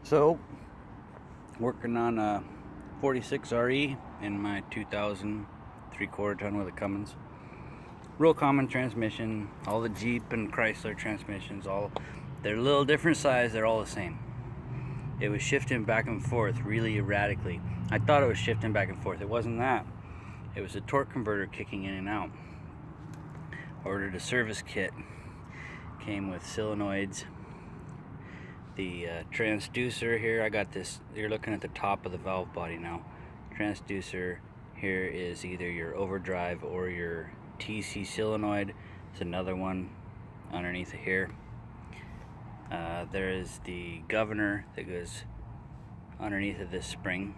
So, working on a 46 RE in my 2000 3/4 ton with a Cummins. Real common transmission. All the Jeep and Chrysler transmissions, they're a little different size, they're all the same. It was shifting back and forth really erratically. I thought it was shifting back and forth. It wasn't that. It was a torque converter kicking in and out. Ordered a service kit. Came with solenoids. The transducer here, I got this, you're looking at the top of the valve body now. Transducer here is either your overdrive or your TC solenoid. It's another one underneath of here. There is the governor that goes underneath of this spring,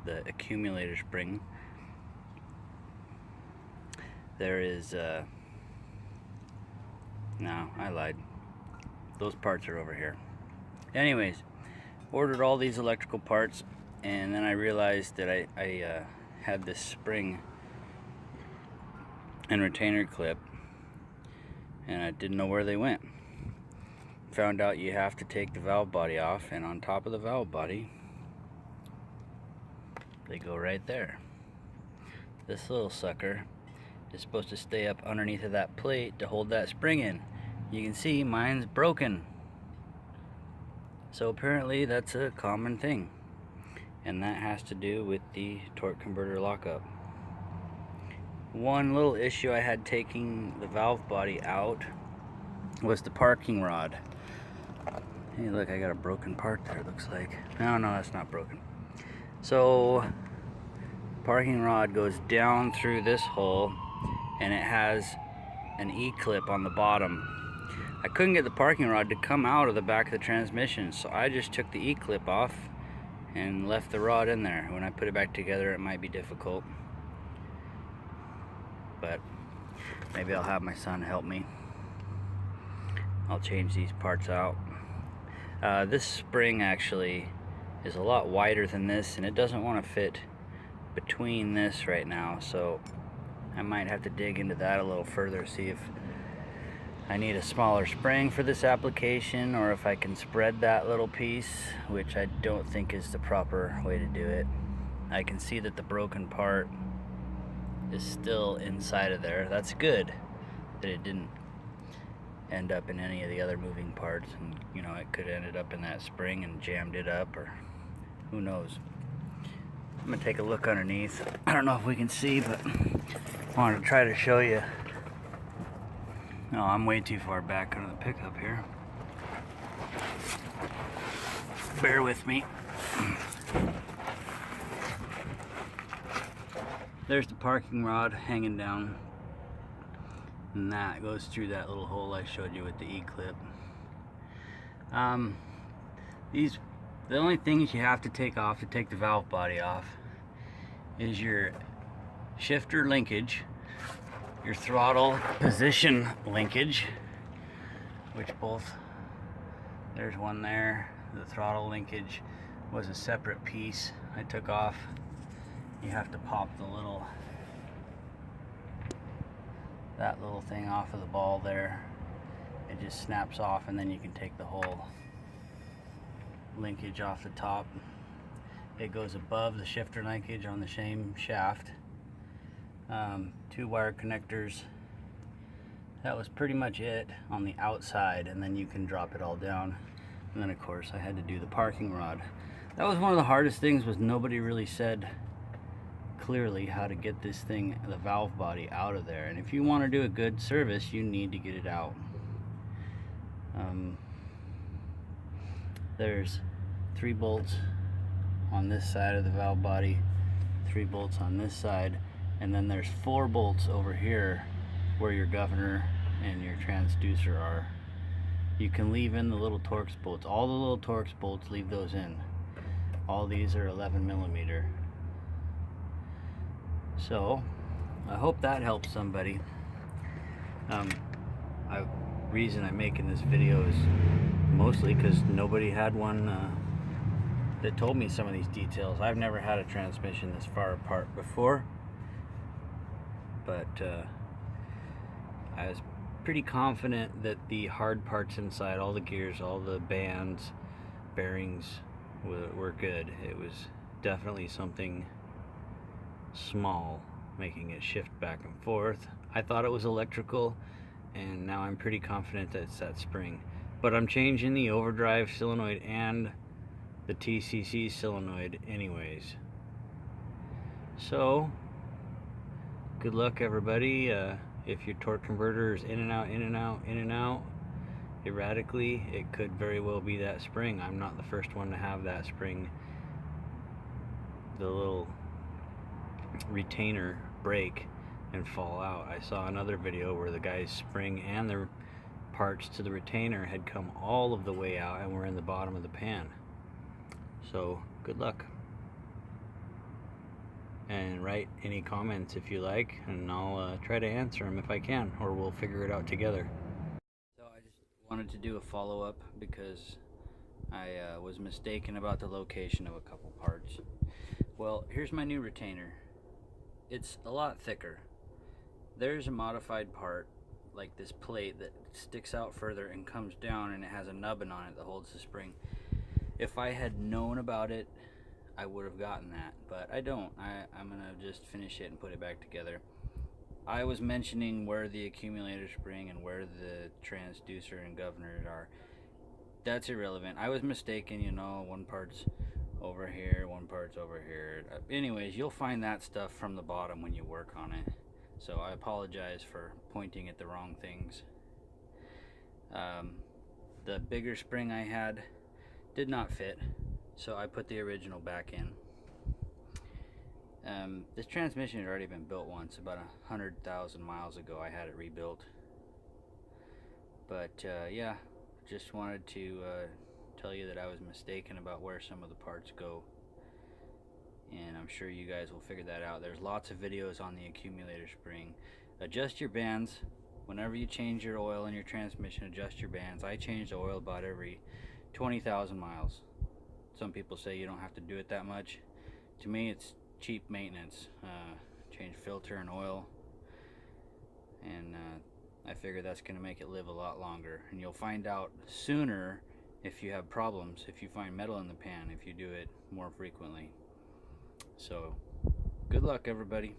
the accumulator spring. There is, no, I lied. Those parts are over here. Anyways, ordered all these electrical parts, and then I realized that I had this spring and retainer clip, and I didn't know where they went. Found out you have to take the valve body off, and on top of the valve body, they go right there. This little sucker is supposed to stay up underneath of that plate to hold that spring in. You can see mine's broken. So apparently that's a common thing, and that has to do with the torque converter lockup. One little issue I had taking the valve body out was the parking rod. Hey, look, I got a broken part there, it looks like. No, that's not broken. So parking rod goes down through this hole, and it has an E-clip on the bottom. I couldn't get the parking rod to come out of the back of the transmission, so I just took the E-clip off and left the rod in there. When I put it back together, it might be difficult, but maybe I'll have my son help me. I'll change these parts out. This spring actually is a lot wider than this, and it doesn't want to fit between this right now, so I might have to dig into that a little further, see if I need a smaller spring for this application, or if I can spread that little piece, which I don't think is the proper way to do it. I can see that the broken part is still inside of there. That's good that it didn't end up in any of the other moving parts, and you know, it could have ended up in that spring and jammed it up, or who knows. I'm gonna take a look underneath. I don't know if we can see, but I wanted to try to show you. No, I'm way too far back under the pickup here. Bear with me. There's the parking rod hanging down, and that goes through that little hole I showed you with the E-clip. The only things you have to take off to take the valve body off is your shifter linkage, your throttle position linkage, which there's one there. The throttle linkage was a separate piece I took off. You have to pop that little thing off of the ball there. It just snaps off, and then you can take the whole linkage off the top. It goes above the shifter linkage on the same shaft. 2 wire connectors. That was pretty much it on the outside, and then you can drop it all down. And then of course I had to do the parking rod. That was one of the hardest things, was nobody really said clearly how to get this thing, the valve body, out of there. And if you want to do a good service, you need to get it out. There's 3 bolts on this side of the valve body, 3 bolts on this side, and then there's 4 bolts over here where your governor and your transducer are. You can leave in the little Torx bolts. All the little Torx bolts, leave those in. All these are 11mm. So I hope that helps somebody. The reason I'm making this video is mostly because nobody had one that told me some of these details. I've never had a transmission this far apart before, but I was pretty confident that the hard parts inside, all the gears, all the bands, bearings, were good. It was definitely something small making it shift back and forth. I thought it was electrical, and now I'm pretty confident that it's that spring. But I'm changing the overdrive solenoid and the TCC solenoid anyways. So, good luck everybody. If your torque converter is in and out, in and out, in and out erratically, it could very well be that spring. I'm not the first one to have that spring, the little retainer break and fall out. I saw another video where the guy's spring and the parts to the retainer had come all of the way out and were in the bottom of the pan. So good luck, and write any comments if you like, and I'll try to answer them if I can, or we'll figure it out together. So I just wanted to do a follow-up because I was mistaken about the location of a couple parts. Well, here's my new retainer. It's a lot thicker. There's a modified part, like this plate, that sticks out further and comes down, and it has a nubbin on it that holds the spring. If I had known about it, I would have gotten that, but I don't. I'm gonna just finish it and put it back together. I was mentioning where the accumulator spring and where the transducer and governor are. That's irrelevant. I was mistaken, you know, one part's over here, one part's over here. Anyways, you'll find that stuff from the bottom when you work on it. So I apologize for pointing at the wrong things. The bigger spring I had did not fit, so I put the original back in. This transmission had already been built once, about 100,000 miles ago. I had it rebuilt. But yeah, just wanted to tell you that I was mistaken about where some of the parts go, and I'm sure you guys will figure that out. There's lots of videos on the accumulator spring. Adjust your bands whenever you change your oil in your transmission. Adjust your bands. I change the oil about every 20,000 miles. Some people say you don't have to do it that much. To me, it's cheap maintenance. Change filter and oil, and I figure that's going to make it live a lot longer. And you'll find out sooner if you have problems, if you find metal in the pan, if you do it more frequently. So, good luck, everybody.